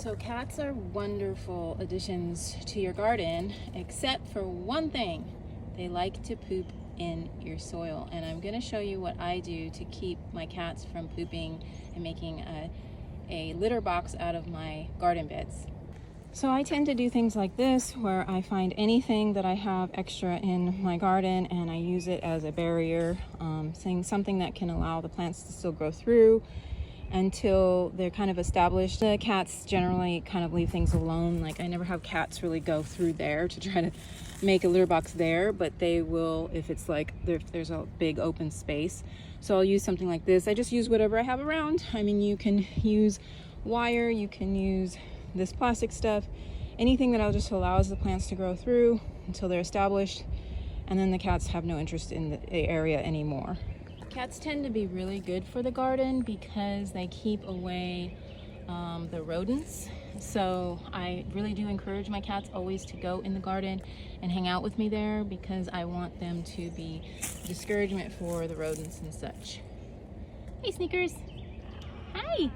So cats are wonderful additions to your garden, except for one thing. They like to poop in your soil, and I'm going to show you what I do to keep my cats from pooping and making a litter box out of my garden beds. So I tend to do things like this, where I find anything that I have extra in my garden and I use it as a barrier, something that can allow the plants to still grow through until they're kind of established. The cats generally kind of leave things alone. Like, I never have cats really go through there to try to make a litter box there, but they will if it's like there's a big open space. So I'll use something like this. I just use whatever I have around. I mean, you can use wire, you can use this plastic stuff, anything that allows the plants to grow through until they're established, and then the cats have no interest in the area anymore. Cats tend to be really good for the garden because they keep away the rodents. So I really do encourage my cats always to go in the garden and hang out with me there, because I want them to be a discouragement for the rodents and such. Hey, Sneakers. Hi.